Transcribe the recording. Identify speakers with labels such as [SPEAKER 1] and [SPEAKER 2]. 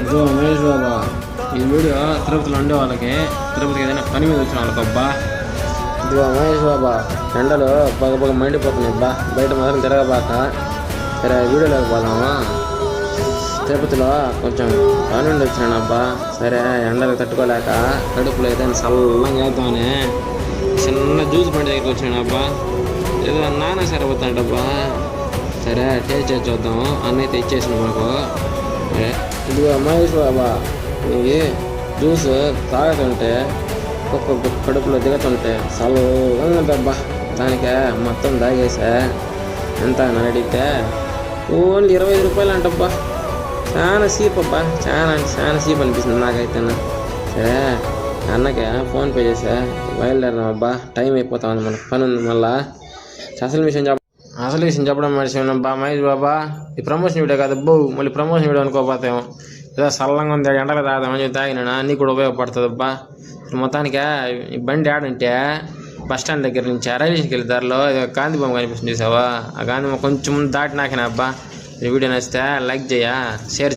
[SPEAKER 1] ఇదిగో మహేష్ బాబా, ఈ వీడియో తిరుపతిలో ఉండే వాళ్ళకి, తిరుపతికి ఏదైనా పని మీద వచ్చిన వాళ్ళకి అబ్బా. ఇదిగో మహేష్ బాబా, ఎండలు పగ మండిపోతున్నాయి అబ్బా, బయట మాత్రం తిరగబాక. సరే వీడియోలోకి పోదామా. తిరుపతిలో కొంచెం పని ఉండి వచ్చినాను అబ్బా. సరే ఎండలకు తట్టుకోలేక కడుపులో ఏదైనా చల్లంగా చేద్దామని చిన్న జ్యూస్ బండి దగ్గరికి వచ్చినాను అబ్బా. ఏదో నాన్న సరిపోతాడబ్బా. సరే టేస్ట్ చేసి చూద్దాం. అన్నైతే ఇచ్చేసిన మాకు. ఇదిగో మహేష్ బాబా, ఈ జ్యూస్ తాగుతుంటే ఒక్కొక్క కడుపులో దిగుతుంటే చల్లదబ్బా. దానికే మొత్తం తాగేసా. ఎంత అని అడిగితే ఓన్లీ 25 రూపాయలు అంటబ్బా. చాలా చీప్ అబ్బా, చాలా చీప్ అనిపిస్తుంది నాకైతే. సరే అన్నకే ఫోన్పే చేసా, బయలుదేరదాం అబ్బా. టైం అయిపోతా ఉంది, మనకు పని ఉంది. మళ్ళా అసలు విషయం చెప్పడం మర్చిపోయినబ్బా మహేష్ బాబా. ఈ ప్రమోషన్ వీడియో కాదు అబ్బో, మళ్ళీ ప్రమోషన్ వీడియో అనుకోపోతాం. ఏదో చల్లంగా ఉంది, ఎండలు తాగుదామని చెప్పి తాగినా, నీకు కూడా ఉపయోగపడుతుంది అబ్బా. మొత్తానికి ఈ బండి ఆడంటే బస్ స్టాండ్ దగ్గర నుంచి రైల్వే స్టేషన్కి వెళ్ళే దారిలో గాంధీ బొమ్మ కనిపిస్తుంది చూసావా. ఆ గాంధీ బొమ్మ కొంచెం దాటి నాకినా అబ్బా. ఈ వీడియో నచ్చితే లైక్ చేయ, షేర్